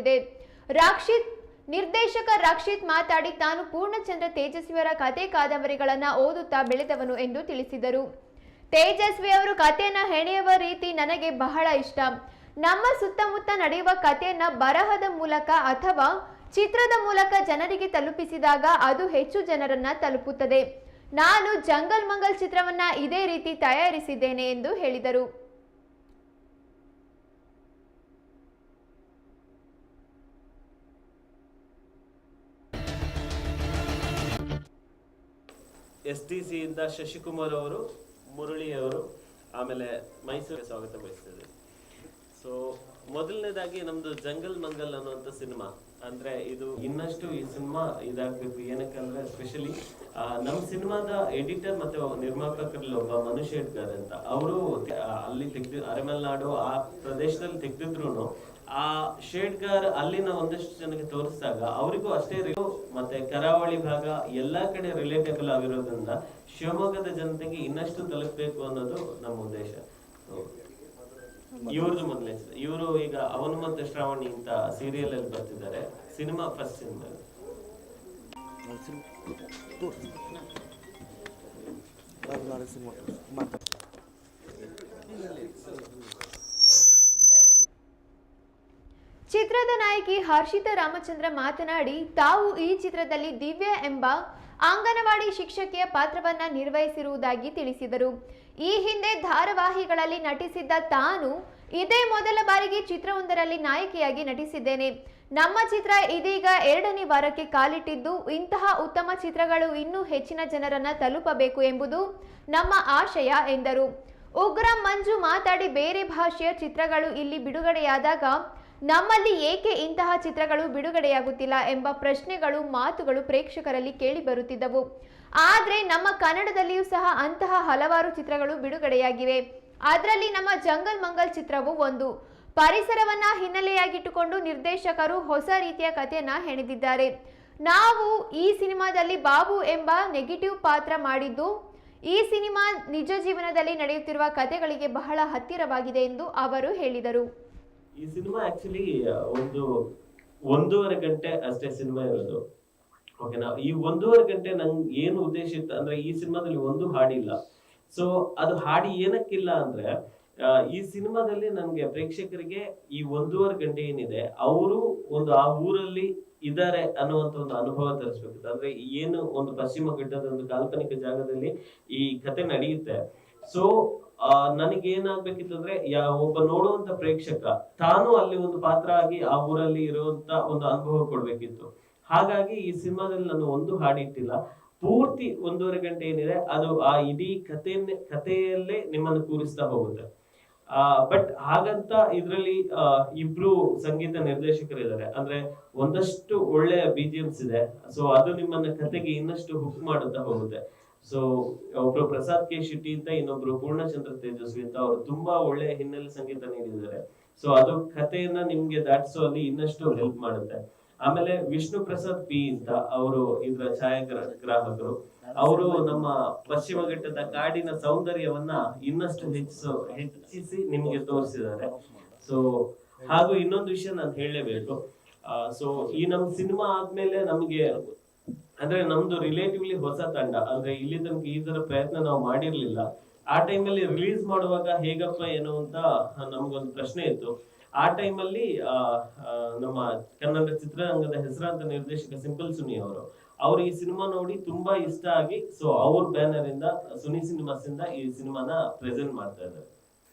ವ್ಯಕ್ತವಾಗುತ್ತಿದೆ. ನಿರ್ದೇಶಕ ರಕ್ಷಿತ್ ಮಾತಾಡಿ ತಾನು ಪೂರ್ಣಚಂದ್ರ ತೇಜಸ್ವಿಯವರ ಕತೆ ಕಾದಂಬರಿಗಳನ್ನು ಓದುತ್ತಾ ಬೆಳೆದವನು ಎಂದು ತಿಳಿಸಿದರು. ತೇಜಸ್ವಿ ಅವರು ಕಥೆಯನ್ನ ಹೆಣೆಯುವ ರೀತಿ ನನಗೆ ಬಹಳ ಇಷ್ಟ. ನಮ್ಮ ಸುತ್ತಮುತ್ತ ನಡೆಯುವ ಕಥೆಯನ್ನ ಬರಹದ ಮೂಲಕ ಅಥವಾ ಚಿತ್ರದ ಮೂಲಕ ಜನರಿಗೆ ತಲುಪಿಸಿದಾಗ ಅದು ಹೆಚ್ಚು ಜನರನ್ನ ತಲುಪುತ್ತದೆ. ನಾನು ಜಂಗಲ್ ಮಂಗಲ್ ಚಿತ್ರವನ್ನ ಇದೇ ರೀತಿ ತಯಾರಿಸಿದ್ದೇನೆ ಎಂದು ಹೇಳಿದರು. STC ಇಂದ ಶಶಿಕುಮಾರ್ ಅವರು, ಮುರಳಿ ಅವರು, ಆಮೇಲೆ ಮೈಸೂರಿಗೆ ಸ್ವಾಗತ ಬಯಸ್ತಿದೆ. ಸೊ ಮೊದಲನೇದಾಗಿ ನಮ್ದು ಜಂಗಲ್ ಮಂಗಲ್ ಅನ್ನುವಂಥ ಸಿನಿಮಾ, ಅಂದ್ರೆ ಇದು ಇನ್ನಷ್ಟು ಈ ಸಿನಿಮಾ ಇದಾಗಬೇಕು. ಏನಕ್ಕಂದ್ರೆ ಸ್ಪೆಷಲಿ ನಮ್ಮ ಸಿನಿಮಾದ ಎಡಿಟರ್ ಮತ್ತೆ ನಿರ್ಮಾಪಕರಲ್ಲಿ ಒಬ್ಬ ಮನು ಶೇಟ್ಕರ್ ಅಂತ, ಅವರು ಅಲ್ಲಿ ಅರೆಮಲೆನಾಡು ಆ ಪ್ರದೇಶದಲ್ಲಿ ತೆಗೆದಿದ್ರು ಆ ಶೇಡ್ಗಾರ್ ಅಲ್ಲಿನ ಒಂದಷ್ಟು ಜನಕ್ಕೆ ತೋರಿಸಿದಾಗ ಅವರಿಗೂ ಅಷ್ಟೇ ಮತ್ತೆ ಕರಾವಳಿ ಭಾಗ ಎಲ್ಲಾ ಕಡೆ ರಿಲೇಟೇಬಲ್ ಆಗಿರೋದ್ರಿಂದ ಶಿವಮೊಗ್ಗದ ಜನತೆಗೆ ಇನ್ನಷ್ಟು ತಲುಪಬೇಕು ಅನ್ನೋದು ನಮ್ಮ ಉದ್ದೇಶ. ಇವ್ರದ್ದು ಮೊದಲನೇ ಇವರು ಈಗ ಅವನು ಮತ್ತೆ ಶ್ರಾವಣಿ ಅಂತ ಸೀರಿಯಲ್ ಅಲ್ಲಿ ಬರ್ತಿದ್ದಾರೆ. ಸಿನಿಮಾ ಫಸ್ಟ್ ಸಿನಿಮಾ ಚಿತ್ರದ ನಾಯಕಿ ಹರ್ಷಿತಾ ರಾಮಚಂದ್ರ ಮಾತನಾಡಿ, ತಾವು ಈ ಚಿತ್ರದಲ್ಲಿ ದಿವ್ಯಾ ಎಂಬ ಅಂಗನವಾಡಿ ಶಿಕ್ಷಕಿಯ ಪಾತ್ರವನ್ನ ನಿರ್ವಹಿಸಿರುವುದಾಗಿ ತಿಳಿಸಿದರು. ಈ ಹಿಂದೆ ಧಾರಾವಾಹಿಗಳಲ್ಲಿ ನಟಿಸಿದ್ದ ತಾನು ಇದೇ ಮೊದಲ ಬಾರಿಗೆ ಚಿತ್ರವೊಂದರಲ್ಲಿ ನಾಯಕಿಯಾಗಿ ನಟಿಸಿದ್ದೇನೆ. ನಮ್ಮ ಚಿತ್ರ ಇದೀಗ 2ನೇ ವಾರಕ್ಕೆ ಕಾಲಿಟ್ಟಿದ್ದು, ಇಂತಹ ಉತ್ತಮ ಚಿತ್ರಗಳು ಇನ್ನೂ ಹೆಚ್ಚಿನ ಜನರನ್ನ ತಲುಪಬೇಕು ಎಂಬುದು ನಮ್ಮ ಆಶಯ ಎಂದರು. ಉಗ್ರ ಮಂಜು ಮಾತಾಡಿ, ಬೇರೆ ಭಾಷೆಯ ಚಿತ್ರಗಳು ಇಲ್ಲಿ ಬಿಡುಗಡೆಯಾದಾಗ ನಮ್ಮಲ್ಲಿ ಏಕೆ ಇಂತಹ ಚಿತ್ರಗಳು ಬಿಡುಗಡೆಯಾಗುತ್ತಿಲ್ಲ ಎಂಬ ಪ್ರಶ್ನೆಗಳು, ಮಾತುಗಳು ಪ್ರೇಕ್ಷಕರಲ್ಲಿ ಕೇಳಿ ಬರುತ್ತಿದ್ದವು. ಆದರೆ ನಮ್ಮ ಕನ್ನಡದಲ್ಲಿಯೂ ಸಹ ಅಂತಹ ಹಲವಾರು ಚಿತ್ರಗಳು ಬಿಡುಗಡೆಯಾಗಿವೆ. ಅದರಲ್ಲಿ ನಮ್ಮ ಜಂಗಲ್ ಮಂಗಲ್ ಚಿತ್ರವು ಒಂದು. ಪರಿಸರವನ್ನ ಹಿನ್ನೆಲೆಯಾಗಿಟ್ಟುಕೊಂಡು ನಿರ್ದೇಶಕರು ಹೊಸ ರೀತಿಯ ಕಥೆಯನ್ನ ಹೆಣೆದಿದ್ದಾರೆ. ನಾವು ಈ ಸಿನಿಮಾದಲ್ಲಿ ಬಾಬು ಎಂಬ ನೆಗೆಟಿವ್ ಪಾತ್ರ ಮಾಡಿದ್ದು, ಈ ಸಿನಿಮಾ ನಿಜ ಜೀವನದಲ್ಲಿ ನಡೆಯುತ್ತಿರುವ ಕಥೆಗಳಿಗೆ ಬಹಳ ಹತ್ತಿರವಾಗಿದೆ ಎಂದು ಅವರು ಹೇಳಿದರು. ಈ ಸಿನಿಮಾ ಆಕ್ಚುಲಿ ಒಂದೂವರೆ ಗಂಟೆ ಅಷ್ಟೇ ಸಿನಿಮಾ ಇರೋದು. ಓಕೆನಾ? ಈ 1.5 ಗಂಟೆ ನಂಗೆ ಏನು ಉದ್ದೇಶ ಇತ್ತು ಅಂದ್ರೆ, ಈ ಸಿನಿಮಾದಲ್ಲಿ ಒಂದು ಹಾಡಿಲ್ಲ. ಸೊ ಅದು ಹಾಡಿ ಏನಕ್ಕಿಲ್ಲ ಅಂದ್ರೆ, ಈ ಸಿನಿಮಾದಲ್ಲಿ ನನ್ಗೆ ಪ್ರೇಕ್ಷಕರಿಗೆ ಈ 1.5 ಗಂಟೆ ಏನಿದೆ, ಅವರು ಆ ಊರಲ್ಲಿ ಇದ್ದಾರೆ ಅನ್ನುವಂತ ಒಂದು ಅನುಭವ ತರಿಸ್ಬೇಕು. ಅಂದ್ರೆ ಏನು ಒಂದು ಪಶ್ಚಿಮ ಘಟ್ಟದ ಒಂದು ಕಾಲ್ಪನಿಕ ಜಾಗದಲ್ಲಿ ಈ ಕತೆ ನಡೆಯುತ್ತೆ. ಸೊ ನನಗೇನಾಗ್ಬೇಕಿತ್ತು ಅಂದ್ರೆ, ಒಬ್ಬ ನೋಡುವಂತ ಪ್ರೇಕ್ಷಕ ತಾನು ಅಲ್ಲಿ ಒಂದು ಪಾತ್ರ ಆಗಿ ಆ ಊರಲ್ಲಿ ಇರುವಂತ ಒಂದು ಅನುಭವ ಕೊಡ್ಬೇಕಿತ್ತು. ಹಾಗಾಗಿ ಈ ಸಿನಿಮಾದಲ್ಲಿ ನಾನು ಒಂದು ಹಾಡಿಟ್ಟಿಲ್ಲ. ಪೂರ್ತಿ 1.5 ಗಂಟೆ ಏನಿದೆ ಅದು ಆ ಇಡೀ ಕಥೆಯಲ್ಲೇ ನಿಮ್ಮನ್ನು ಕೂರಿಸ್ತಾ ಹೋಗುತ್ತೆ. ಬಟ್ ಹಾಗಂತ ಇದ್ರಲ್ಲಿ ಇಬ್ರು ಸಂಗೀತ ನಿರ್ದೇಶಕರಿದ್ದಾರೆ. ಅಂದ್ರೆ ಒಂದಷ್ಟು ಒಳ್ಳೆಯ BGMs ಇದೆ. ಸೊ ಅದು ನಿಮ್ಮನ್ನ ಕಥೆಗೆ ಇನ್ನಷ್ಟು ಹುಕ್ ಮಾಡುತ್ತಾ ಹೋಗುತ್ತೆ. ಸೊ ಒಬ್ರು ಪ್ರಸಾದ್ ಕೆ ಶೆಟ್ಟಿ ಅಂತ, ಇನ್ನೊಬ್ರು ಪೂರ್ಣಚಂದ್ರ ತೇಜಸ್ವಿ ಅಂತ, ಅವರು ತುಂಬಾ ಒಳ್ಳೆಯ ಹಿನ್ನೆಲೆ ಸಂಗೀತ ನೀಡಿದ್ದಾರೆ. ಸೊ ಅದು ಕಥೆಯನ್ನ ನಿಮ್ಗೆ ದಾಟಿಸುವಲ್ಲಿ ಇನ್ನಷ್ಟು ಹೆಲ್ಪ್ ಮಾಡುತ್ತೆ. ಆಮೇಲೆ ವಿಷ್ಣು ಪ್ರಸಾದ್ ಪಿ ಅಂತ, ಅವರು ಇದರ ಛಾಯಾಗ್ರಾಹಕರು. ಅವರು ನಮ್ಮ ಪಶ್ಚಿಮ ಘಟ್ಟದ ಕಾಡಿನ ಸೌಂದರ್ಯವನ್ನ ಇನ್ನಷ್ಟು ಹೆಚ್ಚಿಸಿ ನಿಮ್ಗೆ ತೋರಿಸಿದ್ದಾರೆ. ಸೊ ಹಾಗೂ ಇನ್ನೊಂದು ವಿಷಯ ನಾನು ಹೇಳಲೇಬೇಕು. ಸೊ ಈ ನಮ್ ಸಿನಿಮಾ ಆದ್ಮೇಲೆ ನಮ್ಗೆ ಅಂದ್ರೆ ನಮ್ದು ರಿಲೇಟಿವ್ಲಿ ಹೊಸ ತಂಡ, ಅಂದ್ರೆ ಇಲ್ಲಿ ತನಕ ಈ ತರ ಪ್ರಯತ್ನ ನಾವು ಮಾಡಿರ್ಲಿಲ್ಲ. ಆ ಟೈಮಲ್ಲಿ ರಿಲೀಸ್ ಮಾಡುವಾಗ ಹೇಗಪ್ಪ ಏನು ಅಂತ ನಮ್ಗೊಂದು ಪ್ರಶ್ನೆ ಇತ್ತು. ಆ ಟೈಮಲ್ಲಿ ನಮ್ಮ ಕನ್ನಡ ಚಿತ್ರರಂಗದ ಹೆಸರಾಂತ ನಿರ್ದೇಶಕ ಸಿಂಪಲ್ ಸುನಿ ಅವರು ಈ ಸಿನಿಮಾ ನೋಡಿ ತುಂಬಾ ಇಷ್ಟ ಆಗಿ, ಸೊ ಅವ್ರ ಬ್ಯಾನರ್ ಇಂದ ಸುನಿ ಸಿನಿಮಾಸ್ ಇಂದ ಈ ಸಿನಿಮಾನ ಪ್ರೆಸೆಂಟ್ ಮಾಡ್ತಾ ಇದ್ದಾರೆ.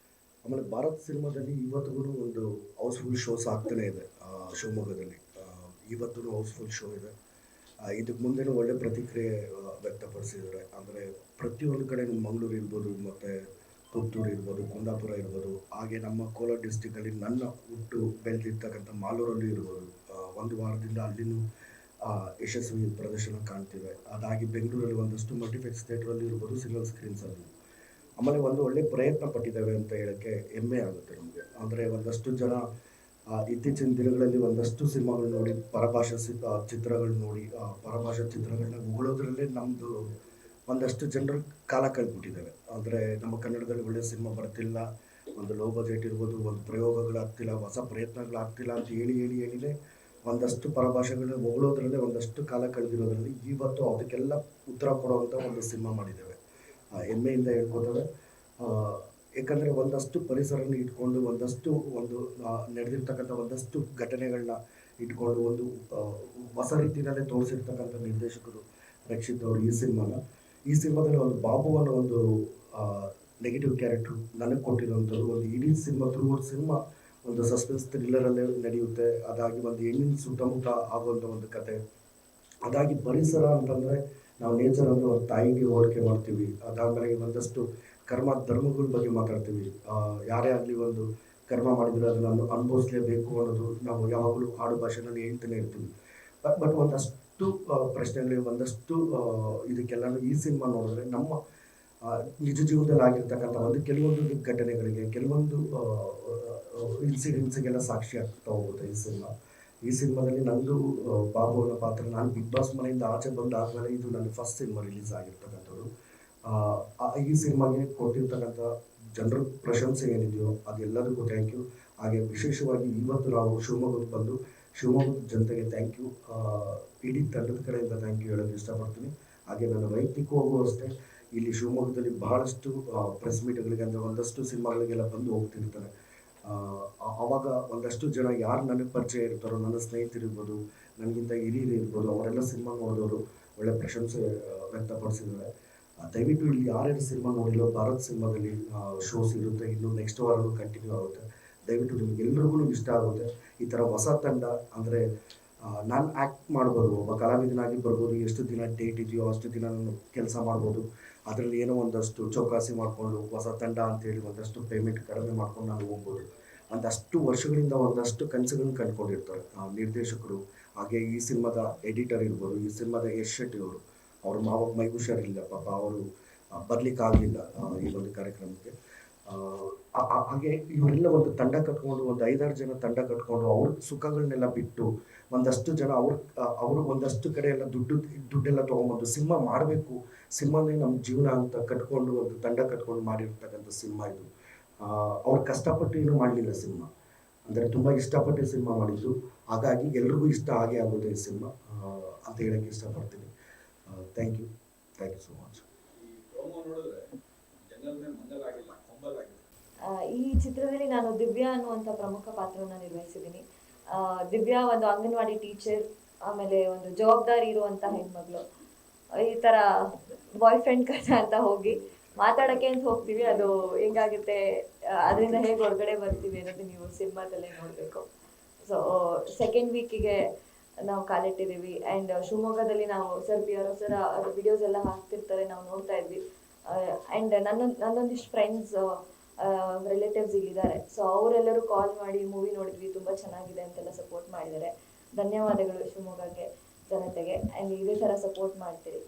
ಆಮೇಲೆ ಭಾರತ್ ಸಿನಿಮಾದಲ್ಲಿ ಇವತ್ತಿಗೂ ಒಂದು ಹೌಸ್ಫುಲ್ ಶೋಸ್ ಆಗ್ತಾನೆ ಇದೆ. ಶಿವಮೊಗ್ಗದಲ್ಲಿ ಇವತ್ತು ಹೌಸ್ಫುಲ್ ಶೋ ಇದೆ. ಇದಕ್ಕೆ ಮುಂದೆನೂ ಒಳ್ಳೆ ಪ್ರತಿಕ್ರಿಯೆ ವ್ಯಕ್ತಪಡಿಸಿದ್ದಾರೆ. ಅಂದರೆ ಪ್ರತಿಯೊಂದು ಕಡೆ ಮಂಗಳೂರು ಇರ್ಬೋದು, ಮತ್ತು ಪುತ್ತೂರು ಇರ್ಬೋದು, ಕುಂದಾಪುರ ಇರ್ಬೋದು, ಹಾಗೆ ನಮ್ಮ ಕೋಲಾರ ಡಿಸ್ಟಿಕಲ್ಲಿ ನನ್ನ ಹುಟ್ಟು ಬೆಳೆದಿರ್ತಕ್ಕಂಥ ಮಾಲೂರಲ್ಲಿ ಇರ್ಬೋದು, ಒಂದು ವಾರದಿಂದ ಅಲ್ಲಿನೂ ಯಶಸ್ವಿ ಪ್ರದರ್ಶನ ಕಾಣ್ತಿವೆ. ಅದಾಗಿ ಬೆಂಗಳೂರಲ್ಲಿ ಒಂದಷ್ಟು ಮಲ್ಟಿಪ್ಲೆಕ್ಸ್ ಥಿಯೇಟ್ರಲ್ಲಿ ಇರ್ಬೋದು, ಸಿಂಗಲ್ ಸ್ಕ್ರೀನ್ಸಲ್ಲಿ. ಆಮೇಲೆ ಒಂದು ಒಳ್ಳೆ ಪ್ರಯತ್ನ ಪಟ್ಟಿದ್ದಾವೆ ಅಂತ ಹೇಳೋಕ್ಕೆ ಹೆಮ್ಮೆ ಆಗುತ್ತೆ ನಮಗೆ. ಅಂದರೆ ಒಂದಷ್ಟು ಜನ ಇತ್ತೀಚಿನ ದಿನಗಳಲ್ಲಿ ಒಂದಷ್ಟು ಸಿನಿಮಾಗಳು ನೋಡಿ, ಪರಭಾಷಾ ಚಿತ್ರಗಳು ನೋಡಿ, ಪರಭಾಷಾ ಚಿತ್ರಗಳನ್ನ ಉಗುಳೋದ್ರಲ್ಲೇ ನಮ್ಮದು ಒಂದಷ್ಟು ಜನರು ಕಾಲ ಕಳೆದ್ಬಿಟ್ಟಿದ್ದಾವೆ. ಅಂದರೆ ನಮ್ಮ ಕನ್ನಡದಲ್ಲಿ ಒಳ್ಳೆಯ ಸಿನಿಮಾ ಬರ್ತಿಲ್ಲ, ಒಂದು ಲೋ ಬಜೆಟ್ ಇರ್ಬೋದು, ಒಂದು ಪ್ರಯೋಗಗಳಾಗ್ತಿಲ್ಲ, ಹೊಸ ಪ್ರಯತ್ನಗಳಾಗ್ತಿಲ್ಲ ಅಂತ ಹೇಳಿನೇ ಒಂದಷ್ಟು ಪರಭಾಷೆಗಳನ್ನ ಹೊಗಳೋದ್ರಲ್ಲೇ ಒಂದಷ್ಟು ಕಾಲ ಕಳೆದಿರೋದ್ರಲ್ಲಿ ಇವತ್ತು ಅದಕ್ಕೆಲ್ಲ ಉತ್ತರ ಕೊಡುವಂಥ ಒಂದು ಸಿನಿಮಾ ಮಾಡಿದ್ದೇವೆ. ಹೆಮ್ಮೆಯಿಂದ ಹೇಳ್ಕೊತೇವೆ. ಏಕೆಂದರೆ ಒಂದಷ್ಟು ಪರಿಸರನ ಇಟ್ಕೊಂಡು ಒಂದು ನಡೆದಿರ್ತಕ್ಕಂಥ ಒಂದಷ್ಟು ಘಟನೆಗಳನ್ನ ಇಟ್ಕೊಂಡು ಒಂದು ಹೊಸ ರೀತಿಯಲ್ಲೇ ತೋರಿಸಿರ್ತಕ್ಕಂಥ ನಿರ್ದೇಶಕರು ರಕ್ಷಿತ್ ಅವರು ಈ ಸಿನಿಮಾದಲ್ಲಿ ಒಂದು ಬಾಬು ಅನ್ನೋ ಒಂದು ನೆಗೆಟಿವ್ ಕ್ಯಾರೆಕ್ಟ್ರು ನನಗೆ ಕೊಟ್ಟಿರೋಂಥದ್ದು. ಒಂದು ಇಡೀ ಸಿನಿಮಾ ಒಂದು ಸಸ್ಪೆನ್ಸ್ ಥ್ರಿಲ್ಲರಲ್ಲೇ ನಡೆಯುತ್ತೆ. ಅದಾಗಿ ಒಂದು ಹೆಣ್ಣಿನ ಸುತ್ತಮುತ್ತ ಆಗುವಂಥ ಒಂದು ಕತೆ. ಅದಾಗಿ ಪರಿಸರ ಅಂತಂದರೆ ನಾವು ನೇಚರ್ ಅಂದರೆ ಒಂದು ತಾಯಿಗೆ ಹೋಲಿಕೆ ಮಾಡ್ತೀವಿ. ಅದಾದಮೇಲೆ ಒಂದಷ್ಟು ಕರ್ಮ ಧರ್ಮಗಳ ಬಗ್ಗೆ ಮಾತಾಡ್ತೀವಿ. ಯಾರೇ ಆಗಲಿ ಒಂದು ಕರ್ಮ ಮಾಡಿದರೆ ಅದನ್ನು ಅನುಭವಿಸಲೇಬೇಕು ಅನ್ನೋದು ನಾವು ಯಾವಾಗಲೂ ಆಡು ಭಾಷೆನಲ್ಲಿ ಹೇಳ್ತಾನೆ ಇರ್ತೀವಿ. ಬಟ್ ಒಂದಷ್ಟು ಪ್ರಶ್ನೆಗಳಿಗೆ ಒಂದಷ್ಟು ಇದಕ್ಕೆಲ್ಲನೂ ಈ ಸಿನಿಮಾ ನೋಡಿದ್ರೆ ನಮ್ಮ ನಿಜ ಜೀವನದಲ್ಲಿ ಆಗಿರ್ತಕ್ಕಂಥ ಕೆಲವೊಂದು ಘಟನೆಗಳಿಗೆ ಕೆಲವೊಂದು ಇನ್ಸಿಡೆಂಟ್ಸ್ಗೆಲ್ಲ ಸಾಕ್ಷಿ ಆಗ್ತಾ ಹೋಗುತ್ತೆ ಈ ಸಿನಿಮಾದಲ್ಲಿ ನಂದು ಬಾಬು ಅನ್ನೋ ಪಾತ್ರ. ನಾನು ಬಿಗ್ ಬಾಸ್ ಮನೆಯಿಂದ ಆಚೆ ಬಂದಾದ್ಮೇಲೆ ಇದು ನನ್ನ ಫಸ್ಟ್ ಸಿನಿಮಾ ರಿಲೀಸ್ ಆಗಿರ್ತಕ್ಕಂಥದ್ದು. ಈ ಸಿನಿಮಾಗೆ ಕೊಟ್ಟಿರ್ತಕ್ಕಂಥ ಜನರ ಪ್ರಶಂಸೆ ಏನಿದೆಯೋ ಅದೆಲ್ಲದಕ್ಕೂ ಥ್ಯಾಂಕ್ ಯು. ಹಾಗೆ ವಿಶೇಷವಾಗಿ ಇವತ್ತು ನಾವು ಶಿವಮೊಗ್ಗಕ್ಕೆ ಬಂದು ಶಿವಮೊಗ್ಗದ ಜನತೆಗೆ ಥ್ಯಾಂಕ್ ಯು, ಇಡೀ ತಂಡದ ಕಡೆಯಿಂದ ಥ್ಯಾಂಕ್ ಯು ಹೇಳೋಕ್ಕೆ ಇಷ್ಟಪಡ್ತೀನಿ. ಹಾಗೆ ನನ್ನ ವೈಯಕ್ತಿಕವಾಗೂ ಅಷ್ಟೇ ಇಲ್ಲಿ ಶಿವಮೊಗ್ಗದಲ್ಲಿ ಬಹಳಷ್ಟು ಪ್ರೆಸ್ ಮೀಟ್ಗಳಿಗೆ ಅಂದರೆ ಒಂದಷ್ಟು ಸಿನಿಮಾಗಳಿಗೆಲ್ಲ ಬಂದು ಹೋಗ್ತಿರ್ತಾರೆ. ಆವಾಗ ಒಂದಷ್ಟು ಜನ ಯಾರು ನನಗೆ ಪರಿಚಯ ಇರ್ತಾರೋ, ನನ್ನ ಸ್ನೇಹಿತರಿರ್ಬೋದು, ನನಗಿಂತ ಹಿರಿಯರು ಇರ್ಬೋದು, ಅವರೆಲ್ಲ ಸಿನಿಮಾ ನೋಡಿದವರು ಒಳ್ಳೆ ಪ್ರಶಂಸೆ ವ್ಯಕ್ತಪಡಿಸಿದ್ದಾರೆ. ದಯವಿಟ್ಟು ಇಲ್ಲಿ ಯಾರ್ಯಾರು ಸಿನಿಮಾ ನೋಡಿಲ್ಲೋ ಭಾರತ್ ಸಿನಿಮಾದಲ್ಲಿ ಶೋಸ್ ಇರುತ್ತೆ, ಇನ್ನು ನೆಕ್ಸ್ಟ್ ವಾರನೂ ಕಂಟಿನ್ಯೂ ಆಗುತ್ತೆ. ದಯವಿಟ್ಟು ನಿಮಗೆಲ್ರಿಗೂ ಇಷ್ಟ ಆಗುತ್ತೆ. ಈ ಥರ ಹೊಸ ತಂಡ ಅಂದರೆ ನಾನು ಆ್ಯಕ್ಟ್ ಮಾಡ್ಬೋದು, ಒಬ್ಬ ಕಲಾವಿದನಾಗಿ ಬರ್ಬೋದು, ಎಷ್ಟು ದಿನ ಡೇಟ್ ಇದೆಯೋ ಅಷ್ಟು ದಿನ ನಾನು ಕೆಲಸ ಮಾಡ್ಬೋದು. ಅದರಲ್ಲಿ ಏನೋ ಒಂದಷ್ಟು ಚೌಕಾಸಿ ಮಾಡಿಕೊಂಡು ಹೊಸ ತಂಡ ಅಂತೇಳಿ ಒಂದಷ್ಟು ಪೇಮೆಂಟ್ ಕಡಿಮೆ ಮಾಡ್ಕೊಂಡು ನಾನು ಹೋಗ್ಬೋದು. ಒಂದಷ್ಟು ವರ್ಷಗಳಿಂದ ಒಂದಷ್ಟು ಕನಸುಗಳನ್ನ ಕಂಡುಕೊಂಡಿರ್ತಾರೆ ನಿರ್ದೇಶಕರು. ಹಾಗೆ ಈ ಸಿನಿಮಾದ ಎಡಿಟರ್ ಇರ್ಬೋದು, ಈ ಸಿನಿಮಾದ ಯಶ್ ಶೆಟ್ಟಿ ಅವರು ಮಾವ ಮೈ ಹುಷಾರಿಲ್ಲ ಪಾಪ, ಅವರು ಬರಲಿಕ್ಕಾಗಲಿಲ್ಲ ಈ ಒಂದು ಕಾರ್ಯಕ್ರಮಕ್ಕೆ. ಹಾಗೆ ಇವರೆಲ್ಲ ಒಂದು ತಂಡ ಕಟ್ಕೊಂಡು ಒಂದು 5-6 ಜನ ತಂಡ ಕಟ್ಕೊಂಡು ಅವ್ರ ಸುಖಗಳನ್ನೆಲ್ಲ ಬಿಟ್ಟು ಒಂದಷ್ಟು ಜನ ಅವರು ಒಂದಷ್ಟು ಕಡೆ ಎಲ್ಲ ದುಡ್ಡೆಲ್ಲ ತೊಗೊಂಬಂದು ಸಿನಿಮಾ ಮಾಡಬೇಕು, ಸಿನಿಮಾನೇ ನಮ್ಮ ಜೀವನ ಅಂತ ಕಟ್ಕೊಂಡು ಒಂದು ತಂಡ ಕಟ್ಕೊಂಡು ಮಾಡಿರ್ತಕ್ಕಂಥ ಸಿನಿಮಾ ಇದು. ಅವ್ರು ಕಷ್ಟಪಟ್ಟು ಏನೂ ಮಾಡಲಿಲ್ಲ ಸಿನಿಮಾ, ಅಂದರೆ ತುಂಬ ಇಷ್ಟಪಟ್ಟು ಸಿನಿಮಾ ಮಾಡಿದ್ದು. ಹಾಗಾಗಿ ಎಲ್ರಿಗೂ ಇಷ್ಟ ಆಗೇ ಆಗೋದು ಈ ಸಿನಿಮಾ ಅಂತ ಹೇಳೋಕ್ಕೆ ಇಷ್ಟಪಡ್ತೀನಿ. Thank you so much. ಈ ಚಿತ್ರದಲ್ಲಿ ನಾನು ದಿವ್ಯಾ ಅನ್ನುವಂಥ ಪ್ರಮುಖ ಪಾತ್ರವನ್ನು ನಿರ್ವಹಿಸಿದ್ದೀನಿ. ದಿವ್ಯಾ ಒಂದು ಅಂಗನವಾಡಿ ಟೀಚರ್, ಆಮೇಲೆ ಒಂದು ಜವಾಬ್ದಾರಿ ಇರುವಂಥ ಹೆಣ್ಮಗಳು. ಈ ಥರ ಬಾಯ್ ಫ್ರೆಂಡ್ ಕಥೆ ಅಂತ ಹೋಗಿ ಮಾತಾಡೋಕ್ಕೆ ಅಂತ ಹೋಗ್ತೀವಿ, ಅದು ಹೆಂಗಾಗುತ್ತೆ, ಅದರಿಂದ ಹೇಗೆ ಹೊರಗಡೆ ಬರ್ತೀವಿ ಅನ್ನೋದು ನೀವು ಸಿನಿಮಾದಲ್ಲೇ ನೋಡಬೇಕು. ಸೊ ಸೆಕೆಂಡ್ ವೀಕಿಗೆ ನಾವು ಕಾಲಿಟ್ಟಿದ್ದೀವಿ. ಆ್ಯಂಡ್ ಶಿವಮೊಗ್ಗದಲ್ಲಿ ನಾವು ಸರ್ ಪಿ ಆರ್ ಸರ್ ಅದು ವಿಡಿಯೋಸ್ ಎಲ್ಲ ಹಾಕ್ತಿರ್ತಾರೆ, ನಾವು ನೋಡ್ತಾ ಇದ್ವಿ. ಆ್ಯಂಡ್ ನನ್ನೊಂದಿಷ್ಟು ಫ್ರೆಂಡ್ಸ್ ರಿಲೇಟಿವ್ಸ್ ಇಲ್ಲಿದ್ದಾರೆ. ಸೊ ಅವರೆಲ್ಲರೂ ಕಾಲ್ ಮಾಡಿ ಮೂವಿ ನೋಡಿದ್ವಿ, ತುಂಬ ಚೆನ್ನಾಗಿದೆ ಅಂತೆಲ್ಲ ಸಪೋರ್ಟ್ ಮಾಡಿದ್ದಾರೆ. ಧನ್ಯವಾದಗಳು ಶಿವಮೊಗ್ಗಕ್ಕೆ ಜನತೆಗೆ. ಆ್ಯಂಡ್ ಇದೇ ಥರ ಸಪೋರ್ಟ್ ಮಾಡ್ತೀರಿ.